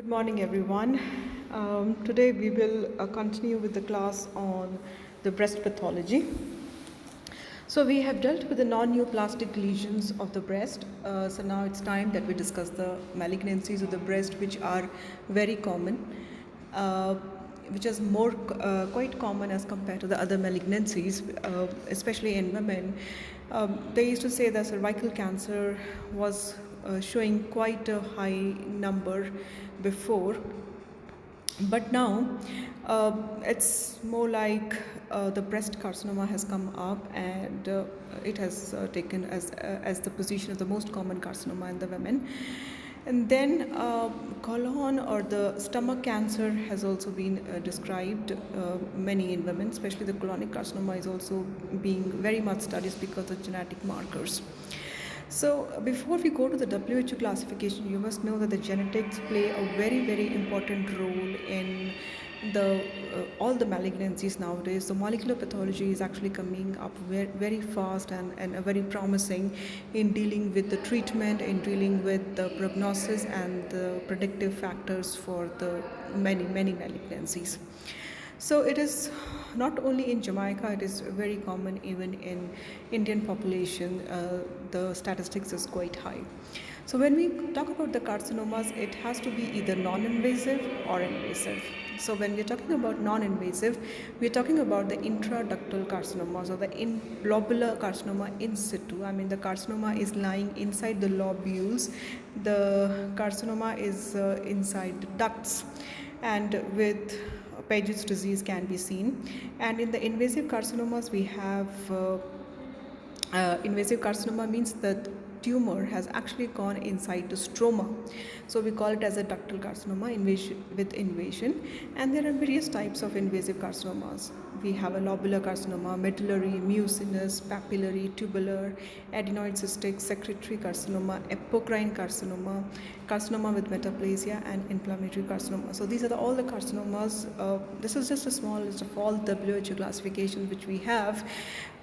Good morning, everyone. Today we will continue with the class on the breast pathology. So we have dealt with the non-neoplastic lesions of the breast. So now it's time that we discuss the malignancies of the breast, which are very common, which is more quite common as compared to the other malignancies, especially in women. They used to say that cervical cancer was showing quite a high number before, but now it's more like the breast carcinoma has come up, and it has taken as the position of the most common carcinoma in the women. And then colon or the stomach cancer has also been described, many in women, especially the colonic carcinoma is also being very much studied because of genetic markers. So before we go to the WHO classification, you must know that the genetics play a very, very important role in the all the malignancies nowadays. The molecular pathology is actually coming up very, very fast and very promising in dealing with the treatment, in dealing with the prognosis and the predictive factors for the many, many malignancies. So it is not only in Jamaica, it is very common even in Indian population. The statistics is quite high. So when we talk about the carcinomas, it has to be either non-invasive or invasive. So when we're talking about non-invasive, we're talking about the intraductal carcinomas or the lobular carcinoma in situ. I mean, the carcinoma is lying inside the lobules. The carcinoma is inside the ducts, and with Paget's disease can be seen. And in the invasive carcinomas, we have invasive carcinoma means that tumor has actually gone inside the stroma. So we call it as a ductal carcinoma with invasion. And there are various types of invasive carcinomas. We have a lobular carcinoma, medullary, mucinous, papillary, tubular, adenoid cystic, secretory carcinoma, epocrine carcinoma, carcinoma with metaplasia, and inflammatory carcinoma. So these are all the carcinomas. This is just a small list of all WHO classifications which we have.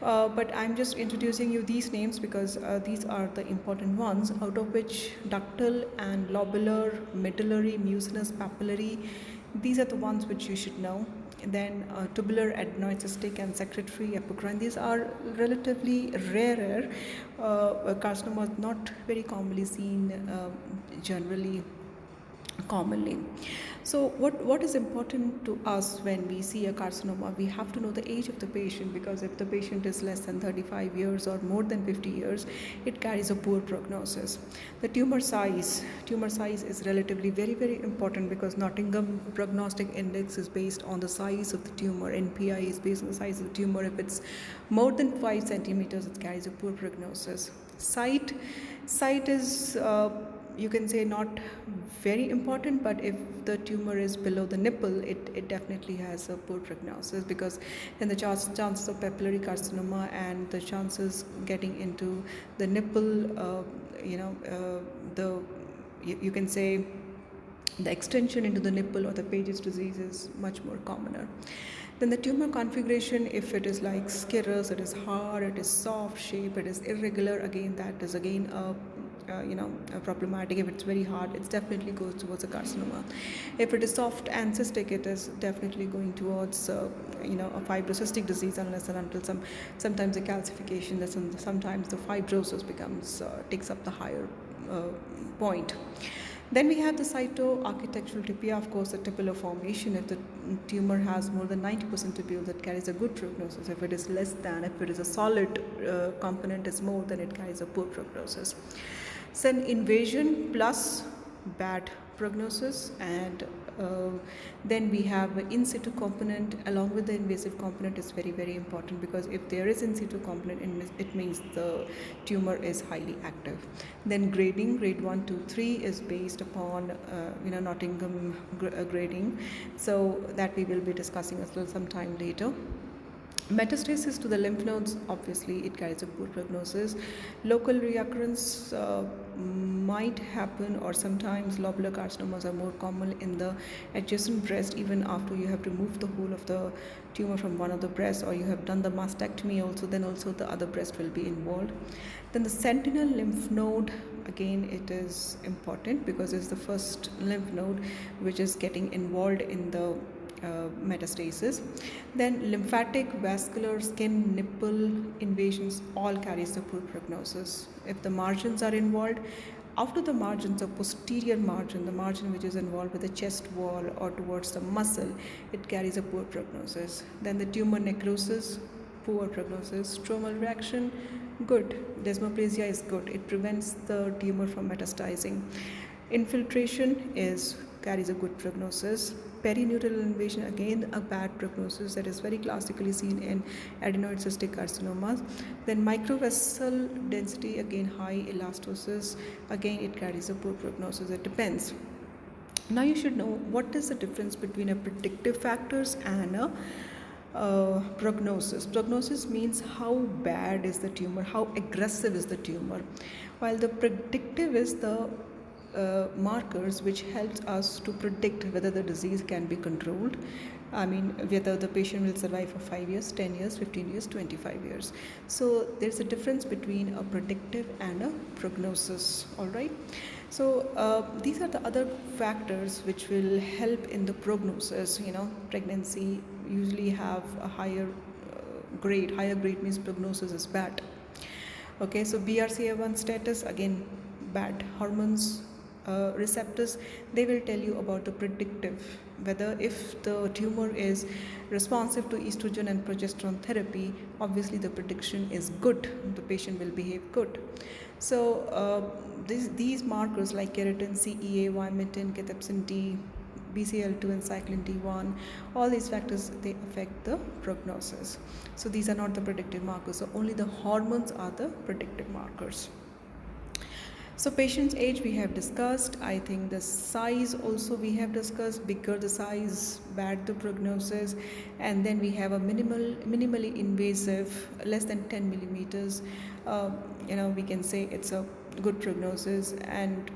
But I'm just introducing you these names because these are the important ones, out of which ductal and lobular, medullary, mucinous, papillary, these are the ones which you should know. And then tubular, adenoid cystic, and secretory, epocrine, these are relatively rarer carcinomas, not very commonly seen generally commonly. So what is important to us when we see a carcinoma? We have to know the age of the patient, because if the patient is less than 35 years or more than 50 years, it carries a poor prognosis. The tumor size is relatively very, very important, because Nottingham Prognostic Index is based on the size of the tumor. NPI is based on the size of the tumor. If it's more than 5 centimeters, it carries a poor prognosis. Site is you can say not very important, but if the tumor is below the nipple, it definitely has a poor prognosis, because then the chances of papillary carcinoma and the chances getting into the nipple, you can say the extension into the nipple or the Paget's disease is much more commoner. Then the tumor configuration, if it is like scirrhous, it is hard, it is soft shape, it is irregular, again that is again problematic. If it's very hard, it definitely goes towards a carcinoma. If it is soft and cystic, it is definitely going towards a fibrocystic disease, unless and until sometimes the calcification, sometimes the fibrosis takes up the higher point. Then we have the cytoarchitectural tibia, of course, the Tibul Formation. If the tumor has more than 90% tibule, that carries a good prognosis. If it is less than, if it is a solid component is more, then it carries a poor prognosis. Then invasion plus bad prognosis, and then we have in situ component along with the invasive component is very, very important, because if there is in situ component, it means the tumor is highly active. Then grading, grade 1, 2, 3 is based upon Nottingham grading, so that we will be discussing as well sometime later. Metastasis to the lymph nodes, obviously it carries a poor prognosis. Local recurrence might happen, or sometimes lobular carcinomas are more common in the adjacent breast, even after you have removed the whole of the tumor from one of the breasts, or you have done the mastectomy also, then also the other breast will be involved. Then the sentinel lymph node again it is important because it's the first lymph node which is getting involved in the metastasis. Then lymphatic, vascular, skin, nipple invasions all carries the poor prognosis. If the margins are involved, after the margins, the posterior margin, the margin which is involved with the chest wall or towards the muscle, it carries a poor prognosis. Then the tumor necrosis, poor prognosis. Stromal reaction, good. Desmoplasia is good. It prevents the tumor from metastasizing. Infiltration carries a good prognosis. Perinatal invasion, again a bad prognosis, that is very classically seen in adenoid cystic carcinomas. Then microvessel density, again high elastosis, again it carries a poor prognosis. It depends. Now you should know what is the difference between a predictive factors and a prognosis. Prognosis means how bad is the tumor, how aggressive is the tumor, while the predictive is the markers which helps us to predict whether the disease can be controlled. I mean, whether the patient will survive for 5 years, 10 years, 15 years, 25 years. So there's a difference between a predictive and a prognosis. All right. So these are the other factors which will help in the prognosis. Pregnancy usually have a higher grade. Higher grade means prognosis is bad. Okay, so Brca1 status, again bad. Hormones, receptors, they will tell you about the predictive, whether if the tumor is responsive to estrogen and progesterone therapy, obviously the prediction is good, the patient will behave good. So these markers like keratin, CEA, vimentin, cathepsin D, BCL2 and cyclin D1, all these factors, they affect the prognosis. So these are not the predictive markers, so only the hormones are the predictive markers. So patient's age we have discussed. I think the size also we have discussed. Bigger the size, bad the prognosis. And then we have a minimally invasive, less than 10 millimeters. We can say it's a good prognosis, and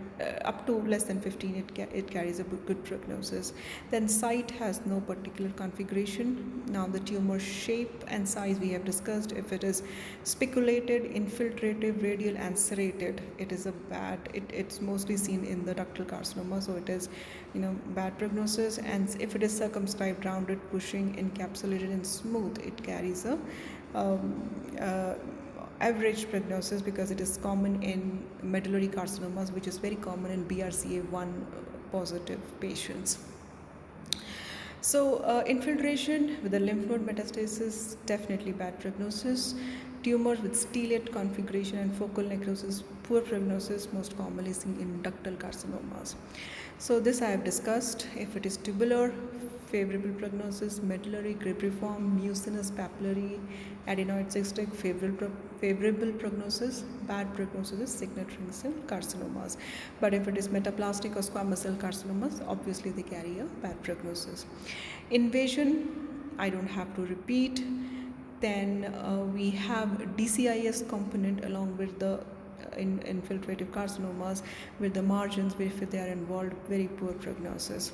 up to less than 15 it carries a good prognosis. Then site has no particular configuration. Now the tumor shape and size we have discussed. If it is spiculated, infiltrative, radial and serrated, it is a bad, it's mostly seen in the ductal carcinoma, so it is bad prognosis. And if it is circumscribed, rounded, pushing, encapsulated and smooth, it carries a average prognosis, because it is common in medullary carcinomas, which is very common in Brca1 positive patients. So infiltration with the lymph node metastasis, definitely bad prognosis. Tumors with stellate configuration and focal necrosis, poor prognosis, most commonly seen in ductal carcinomas. So this I have discussed. If it is tubular, favorable prognosis. Medullary, cribriform, mucinous, papillary, adenoid cystic, favorable prognosis. Bad prognosis is signet ring cell carcinomas. But if it is metaplastic or squamous cell carcinomas, obviously they carry a bad prognosis. Invasion, I don't have to repeat. Then we have DCIS component along with the infiltrative carcinomas, with the margins, if they are involved, very poor prognosis.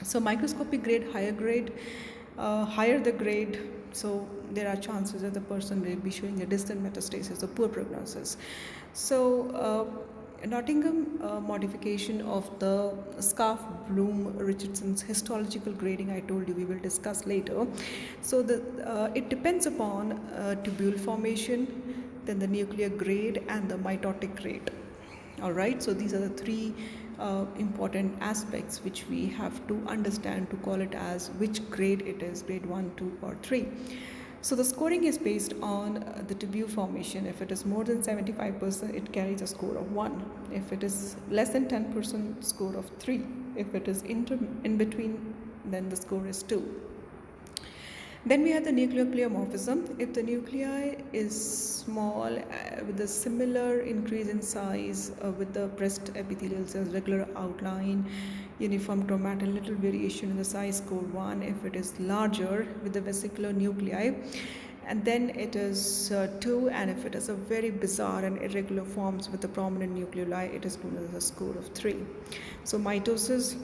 So microscopic grade, higher the grade, so there are chances that the person will be showing a distant metastasis, a poor prognosis. So Nottingham modification of the Scarf Bloom Richardson's histological grading, I told you we will discuss later. So it depends upon tubule formation, then the nuclear grade and the mitotic rate. Alright, so these are the three important aspects which we have to understand to call it as which grade it is, grade 1, 2 or 3. So the scoring is based on the tubule formation. If it is more than 75%, it carries a score of 1. If it is less than 10%, score of 3. If it is in between, then the score is 2. Then we have the nuclear pleomorphism. If the nuclei is small with a similar increase in size with the breast epithelial cells, regular outline, uniform chromatin, little variation in the size, score 1. If it is larger with the vesicular nuclei, and then it is 2, and if it is a very bizarre and irregular forms with the prominent nuclei, it is known as a score of 3. So mitosis,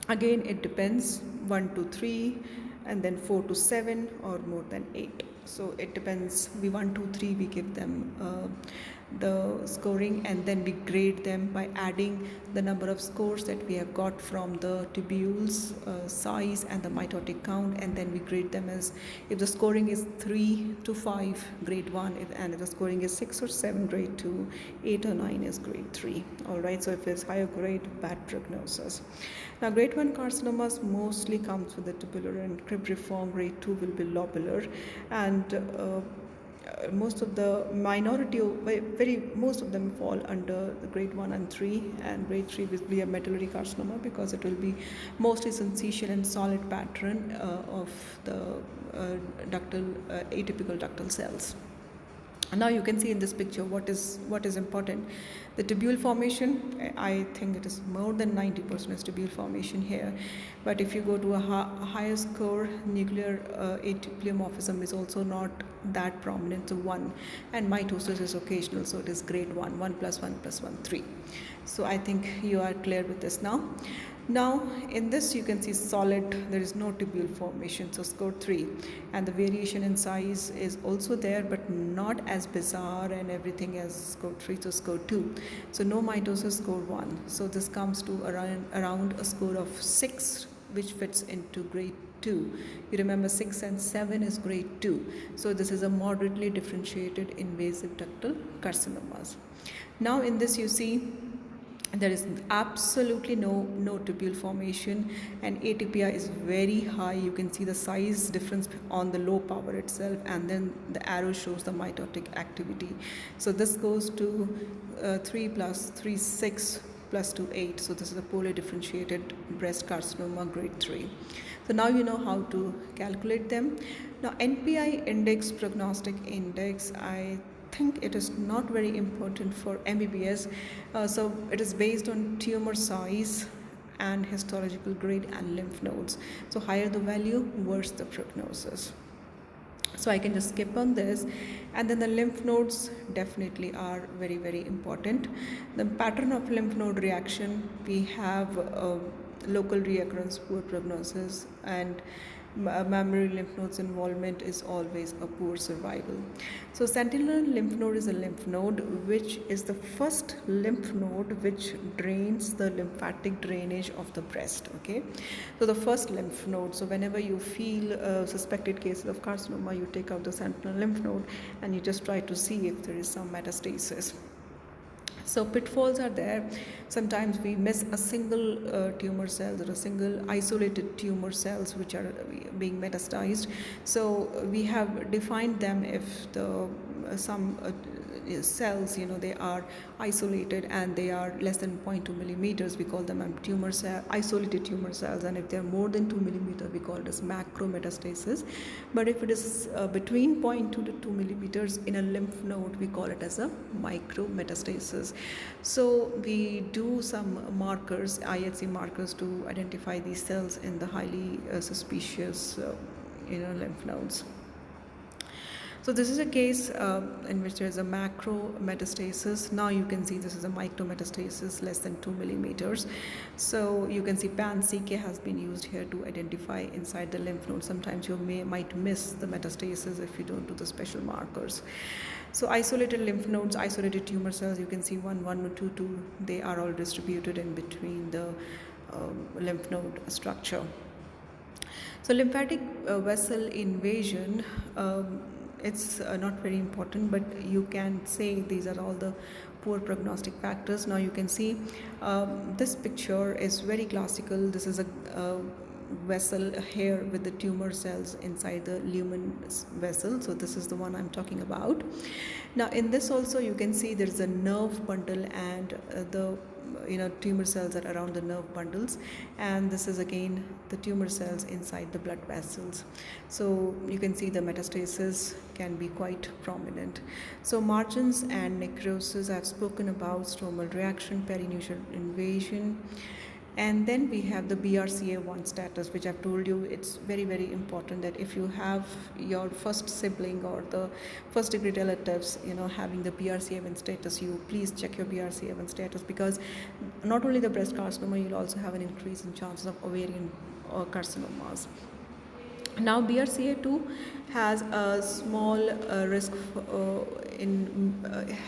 again it depends, 1 to 3, and then 4 to 7 or more than 8. So it depends. We 1, 2, 3 we give them the scoring, and then we grade them by adding the number of scores that we have got from the tubules size and the mitotic count, and then we grade them as, if the scoring is 3 to 5, grade 1, and if the scoring is 6 or 7, grade 2, 8 or 9 is grade 3. Alright, so if it's higher grade, bad prognosis. Now grade 1 carcinomas mostly comes with the tubular and cribriform. Grade 2 will be lobular, and most of the minority, most of them fall under the grade 1 and 3, and grade 3 will be a medullary carcinoma because it will be mostly syncytial and solid pattern of the atypical ductal cells. Now you can see in this picture what is important. The tibul formation, I think it is more than 90% is tibul formation here. But if you go to a higher score, nuclear pleomorphism is also not that prominent, so 1. And mitosis is occasional, so it is grade 1, 1 plus 1 plus 1, 3. So I think you are clear with this now. Now in this you can see solid, there is no tibul formation, so score 3, and the variation in size is also there but not as bizarre and everything as score 3, so score 2. So no mitosis, score 1. So this comes to around a score of 6, which fits into grade 2. You remember 6 and 7 is grade 2. So this is a moderately differentiated invasive ductal carcinomas. Now in this you see there is absolutely no tubule formation, and ATPI is very high. You can see the size difference on the low power itself, and then the arrow shows the mitotic activity. So this goes to 3 plus 3, 6 plus 2, 8. So this is a poorly differentiated breast carcinoma grade 3. So now you know how to calculate them. Now NPI index, prognostic index, I think it is not very important for mbbs, so it is based on tumor size and histological grade and lymph nodes. So higher the value, worse the prognosis. So I can just skip on this. And then the lymph nodes definitely are very, very important. The pattern of lymph node reaction, we have local reoccurrence, poor prognosis, and mammary lymph nodes involvement is always a poor survival. So sentinel lymph node is a lymph node which is the first lymph node which drains the lymphatic drainage of the breast. Okay, so the first lymph node. So whenever you feel suspected cases of carcinoma, you take out the sentinel lymph node and you just try to see if there is some metastasis. So pitfalls are there. Sometimes we miss a single tumor cells or a single isolated tumor cells which are being metastasized. So we have defined them if the some cells, they are isolated and they are less than 0.2 millimeters, we call them isolated tumor cells, and if they are more than 2 millimeters, we call it as macrometastasis. But if it is between 0.2 to 2 millimeters in a lymph node, we call it as a micrometastasis. So we do some markers, IHC markers, to identify these cells in the highly suspicious lymph nodes. So this is a case in which there is a macro metastasis. Now you can see this is a micrometastasis less than 2 millimeters. So you can see pan-CK has been used here to identify inside the lymph node. Sometimes you might miss the metastasis if you don't do the special markers. So isolated lymph nodes, isolated tumor cells, you can see 1, 1, 2, 2, they are all distributed in between the lymph node structure. So lymphatic vessel invasion, it's not very important, but you can say these are all the poor prognostic factors. Now you can see this picture is very classical. This is a vessel here with the tumor cells inside the lumen vessel. So this is the one I'm talking about. Now in this also you can see there is a nerve bundle, and the tumor cells are around the nerve bundles, and this is again the tumor cells inside the blood vessels. So you can see the metastasis can be quite prominent. So margins and necrosis I've spoken about, stromal reaction, perinuclear invasion. And then we have the Brca1 status, which I've told you it's very, very important that if you have your first sibling or the first degree relatives, having the Brca1 status, you please check your Brca1 status, because not only the breast carcinoma, you'll also have an increase in chances of ovarian carcinomas. Now BRCA2 has a small risk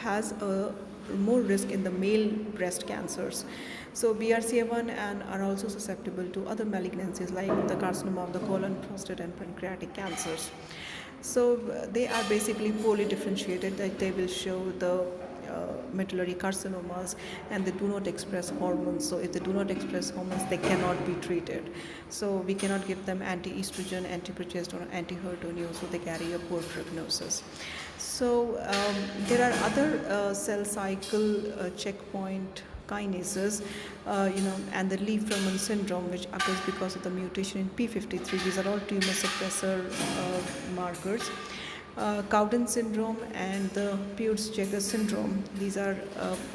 has a more risk in the male breast cancers. So BRCA1 and are also susceptible to other malignancies like the carcinoma of the colon, prostate, and pancreatic cancers. So they are basically poorly differentiated, that they will show the medullary carcinomas, and they do not express hormones. So if they do not express hormones, they cannot be treated. So we cannot give them anti-estrogen, anti-progesterone, anti-HER2, so they carry a poor prognosis. So there are other cell cycle checkpoint kinases, and the Lymph syndrome, which occurs because of the mutation in p53. These are all tumor suppressor markers. Cowden syndrome and the Peutz-Jeghers syndrome. These are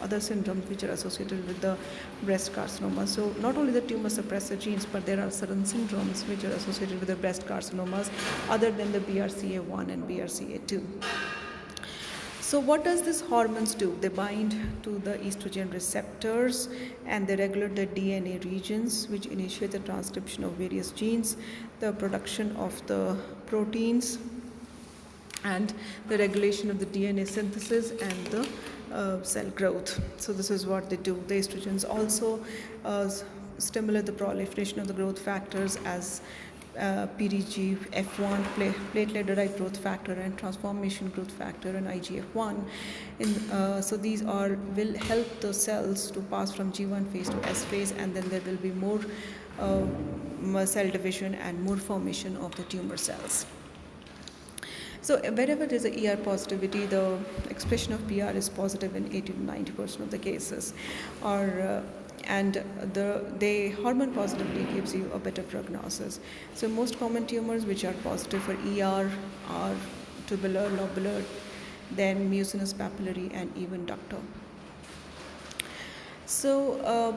other syndromes which are associated with the breast carcinoma. So not only the tumor suppressor genes, but there are certain syndromes which are associated with the breast carcinomas other than the BRCA1 and BRCA2. So what does these hormones do? They bind to the estrogen receptors and they regulate the DNA regions, which initiate the transcription of various genes, the production of the proteins, and the regulation of the DNA synthesis and the cell growth. So this is what they do. The estrogens also stimulate the proliferation of the growth factors as PDG, F1, platelet-derived growth factor, and transformation growth factor, and IGF-1. So these will help the cells to pass from G1 phase to S phase, and then there will be more cell division and more formation of the tumor cells. So wherever there is a ER positivity, the expression of PR is positive in 80 to 90% of the cases. And the hormone positivity gives you a better prognosis. So most common tumors which are positive for ER are tubular, lobular, then mucinous, papillary, and even ductal. So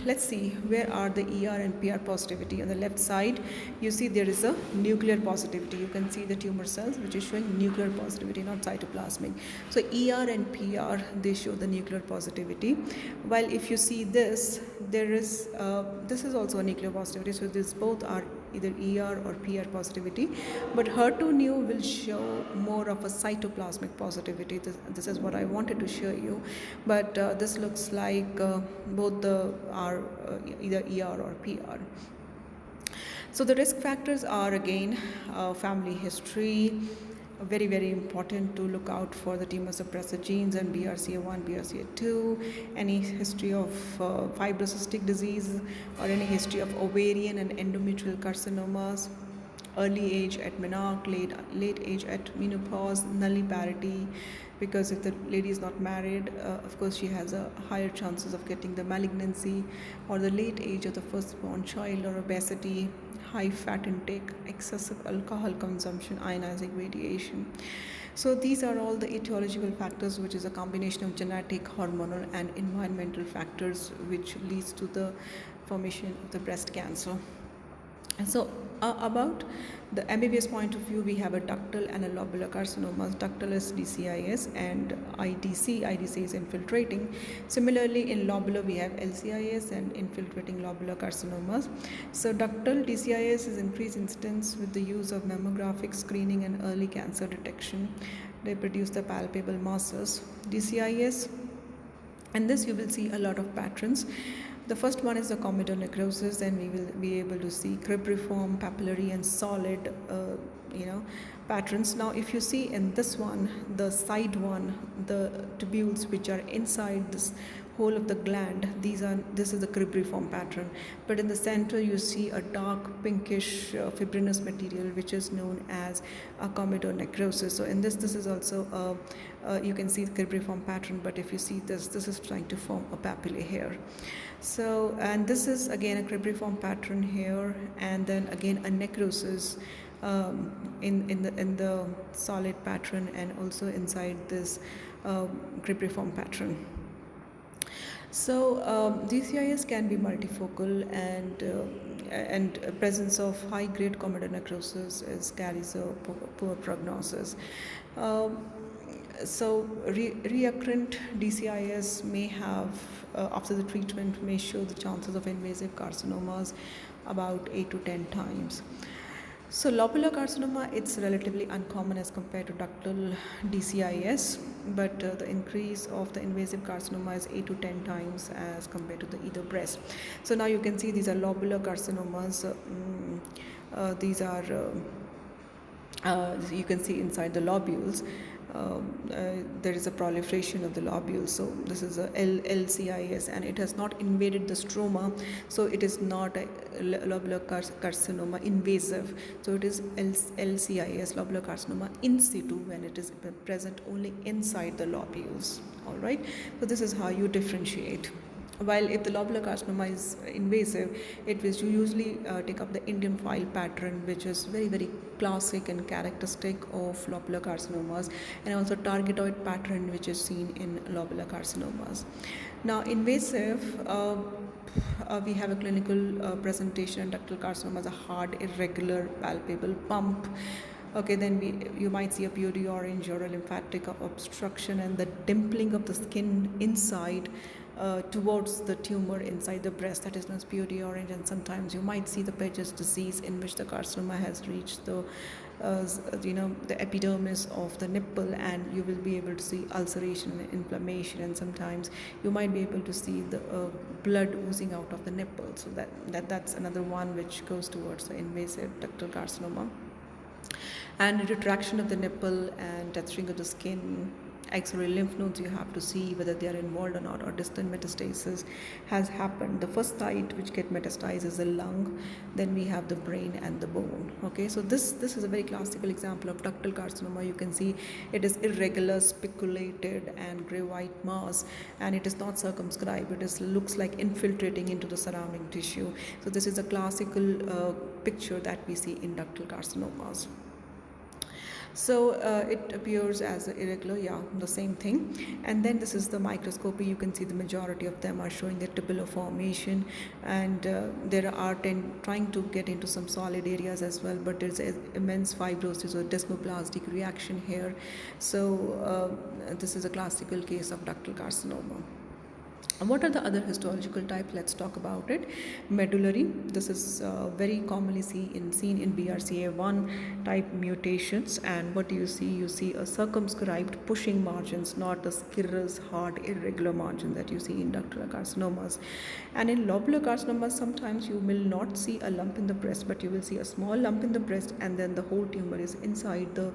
let's see, where are the ER and PR positivity. On the left side, you see there is a nuclear positivity. You can see the tumor cells which is showing nuclear positivity, not cytoplasmic. So ER and PR, they show the nuclear positivity. While if you see this, this is also a nuclear positivity. So these both are either ER or PR positivity. But HER2 will show more of a cytoplasmic positivity. This is what I wanted to show you. But this looks like both are either ER or PR. So the risk factors are again family history. Very, very important to look out for the tumor suppressor genes and BRCA1, BRCA2, any history of fibrocystic disease or any history of ovarian and endometrial carcinomas, early age at menarche, late age at menopause, nulliparity, because if the lady is not married, of course she has a higher chances of getting the malignancy, or the late age of the firstborn child, or obesity, high fat intake, excessive alcohol consumption, ionizing radiation. So these are all the etiological factors, which is a combination of genetic, hormonal, and environmental factors, which leads to the formation of the breast cancer. And so about the mbbs point of view, we have a ductal and a lobular carcinomas. Ductal is DCIS and IDC is infiltrating. Similarly, in lobular we have LCIS and infiltrating lobular carcinomas. So ductal DCIS is increased incidence with the use of mammographic screening and early cancer detection. They produce the palpable masses. DCIS, and this you will see a lot of patterns. The first one is the comedo necrosis, then we will be able to see cribriform, papillary, and solid patterns. Now if you see in this one, the side one, the tubules which are inside this whole of the gland, this is the cribriform pattern, but in the center you see a dark pinkish fibrinous material which is known as a comedo necrosis. So in this is also you can see the cribriform pattern, but if you see this is trying to form a papillae here. So, and this is again a cribriform pattern here, and then again a necrosis in the solid pattern, and also inside this cribriform pattern. So DCIS can be multifocal, and presence of high-grade comedo necrosis carries a poor prognosis. So recurrent DCIS may have, after the treatment, may show the chances of invasive carcinomas about 8 to 10 times. So lobular carcinoma, it's relatively uncommon as compared to ductal DCIS, but the increase of the invasive carcinoma is 8 to 10 times as compared to the either breast. So now you can see these are lobular carcinomas. These are you can see inside the lobules. There is a proliferation of the lobules, so this is a LCIS, and it has not invaded the stroma, so it is not a lobular carcinoma invasive, so it is LCIS, lobular carcinoma in situ, when it is present only inside the lobules. All right, so this is how you differentiate. While if the lobular carcinoma is invasive, it will usually take up the Indian file pattern, which is very, very classic and characteristic of lobular carcinomas, and also targetoid pattern, which is seen in lobular carcinomas. Now, invasive, we have a clinical presentation. Ductal carcinoma is a hard, irregular, palpable bump. Okay, then you might see a purity orange or a lymphatic obstruction and the dimpling of the skin inside towards the tumor inside the breast, that is known as purity orange. And sometimes you might see the Paget's disease, in which the carcinoma has reached the the epidermis of the nipple, and you will be able to see ulceration and inflammation, and sometimes you might be able to see the blood oozing out of the nipple. So that's another one which goes towards the invasive ductal carcinoma. And retraction of the nipple and texturing of the skin, axillary lymph nodes, you have to see whether they are involved or not, or distant metastasis has happened. The first site which get metastasized is the lung, then we have the brain and the bone. Okay, so this is a very classical example of ductal carcinoma. You can see it is irregular, spiculated and gray white mass, and it is not circumscribed. It looks like infiltrating into the surrounding tissue. So this is a classical picture that we see in ductal carcinomas. So it appears as irregular, the same thing. And then this is the microscopy. You can see the majority of them are showing the Tibul Formation, and there are trying to get into some solid areas as well, but there's immense fibrosis or desmoplastic reaction here. So this is a classical case of ductal carcinoma. What are the other histological types? Let's talk about it. Medullary. This is very commonly seen in Brca1 type mutations. And what do you see? You see a circumscribed pushing margins, not a scirrhous, hard, irregular margin that you see in ductal carcinomas. And in lobular carcinomas, sometimes you will not see a lump in the breast, but you will see a small lump in the breast, and then the whole tumor is inside the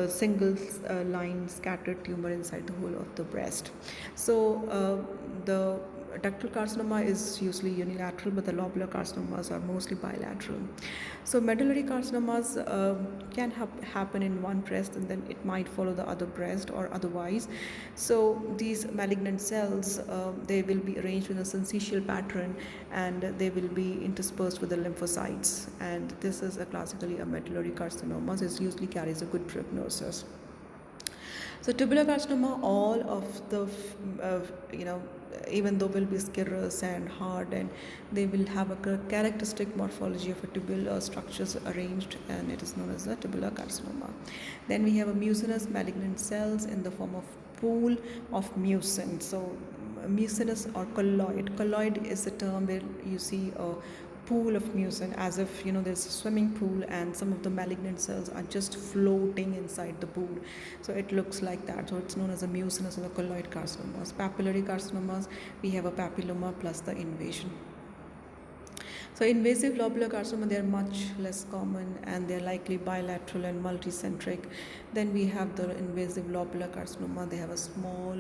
single line scattered tumor inside the whole of the breast. So the ductal carcinoma is usually unilateral, but the lobular carcinomas are mostly bilateral. So medullary carcinomas can happen in one breast, and then it might follow the other breast or otherwise. So these malignant cells, they will be arranged in a syncytial pattern, and they will be interspersed with the lymphocytes. And this is classically a medullary carcinoma. It usually carries a good prognosis. So tubular carcinoma, all of the, even though will be scirrhous and hard, and they will have a characteristic morphology of a tubular structures arranged, and it is known as a tubular carcinoma. Then we have a mucinous malignant cells in the form of pool of mucin. So mucinous or colloid. Colloid is the term where you see a pool of mucin, as if there's a swimming pool and some of the malignant cells are just floating inside the pool. So it looks like that. So it's known as a mucinous or the colloid carcinomas. Papillary carcinomas, we have a papilloma plus the invasion. So invasive lobular carcinoma, they are much less common, and they are likely bilateral and multicentric. Then we have the invasive lobular carcinoma. They have a small,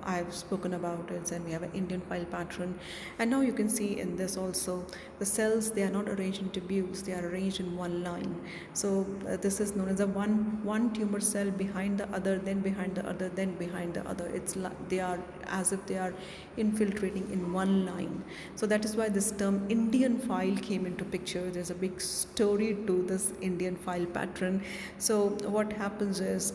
I have spoken about it, and we have an Indian file pattern. And now you can see in this also, the cells, they are not arranged in tubules, they are arranged in one line. So this is known as a one tumor cell behind the other, then behind the other, then behind the other. It's like they are as if they are infiltrating in one line. So that is why this term Indian file came into picture. There's a big story to this Indian file pattern. So what happens is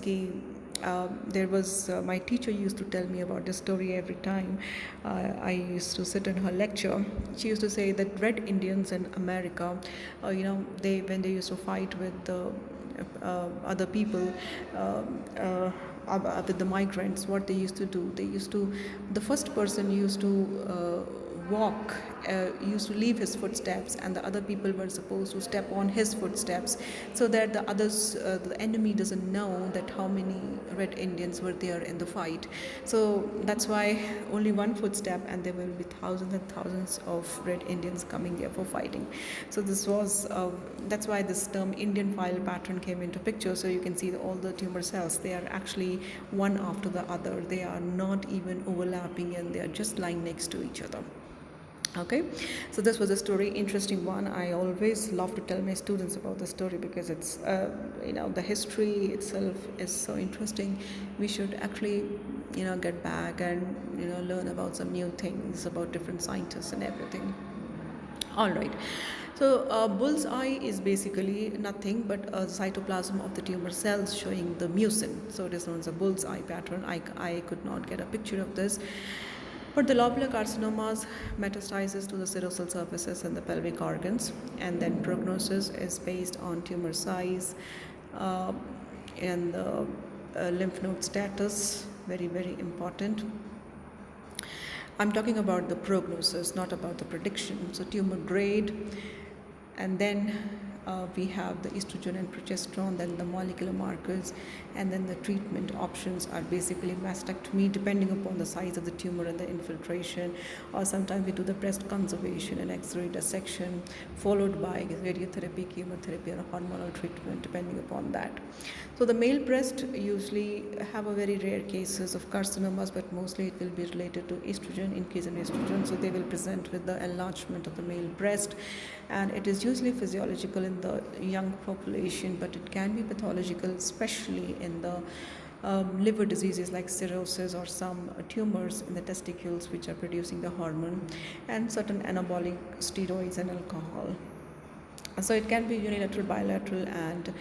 there was my teacher used to tell me about this story every time I used to sit in her lecture. She used to say that Red Indians in America, when they used to fight with the other people, with the migrants, what they used to do, the first person used to walk, used to leave his footsteps, and the other people were supposed to step on his footsteps, so that the others, the enemy doesn't know that how many Red Indians were there in the fight. So that's why only one footstep, and there will be thousands and thousands of Red Indians coming there for fighting. So this was that's why this term Indian file pattern came into picture. So you can see all the tumor cells, they are actually one after the other. They are not even overlapping, and they are just lying next to each other. Okay, so this was a story, interesting one. I always love to tell my students about the story because it's the history itself is so interesting. We should actually get back and learn about some new things about different scientists and everything. All right. So bull's eye is basically nothing but a cytoplasm of the tumor cells showing the mucin. So it is known as a bull's eye pattern. I could not get a picture of this. But the lobular carcinomas metastasis to the serosal surfaces and the pelvic organs, and then prognosis is based on tumor size and the lymph node status, very, very important. I'm talking about the prognosis, not about the prediction. So tumor grade, and then we have the estrogen and progesterone, then the molecular markers, and then the treatment options are basically mastectomy depending upon the size of the tumor and the infiltration, or sometimes we do the breast conservation and X-ray dissection followed by radiotherapy, chemotherapy, or hormonal treatment depending upon that. So the male breast usually have a very rare cases of carcinomas, but mostly it will be related to estrogen, increase in estrogen. So they will present with the enlargement of the male breast, and it is usually physiological in the young population, but it can be pathological, especially in the liver diseases like cirrhosis or some tumors in the testicles which are producing the hormone, and certain anabolic steroids and alcohol. So it can be unilateral, bilateral, and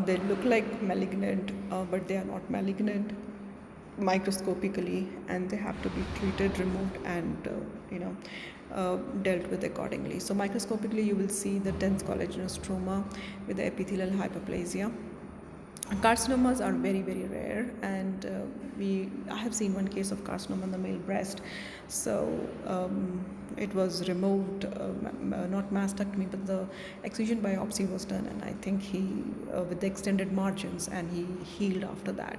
they look like malignant, but they are not malignant microscopically, and they have to be treated, removed, and dealt with accordingly. So microscopically you will see the dense collagenous stroma with the epithelial hyperplasia. Carcinomas are very, very rare, and I have seen one case of carcinoma in the male breast. So it was removed, not mastectomy, but the excision biopsy was done, and I think he with the extended margins, and he healed after that.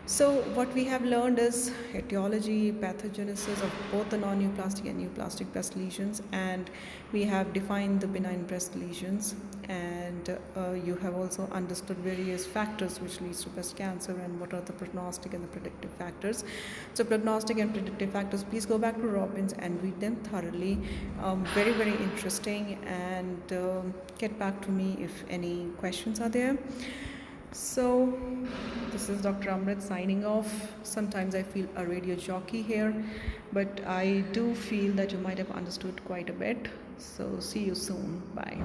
So what we have learned is etiology, pathogenesis of both the non-neoplastic and neoplastic breast lesions, and we have defined the benign breast lesions, and you have also understood various factors which leads to breast cancer and what are the prognostic and the predictive factors. So prognostic and predictive factors, please go back to Robbins and read them thoroughly. Very, very interesting, and get back to me if any questions are there. So this is Dr. Amrit signing off. Sometimes I feel a radio jockey here, but I do feel that you might have understood quite a bit. So see you soon. Bye.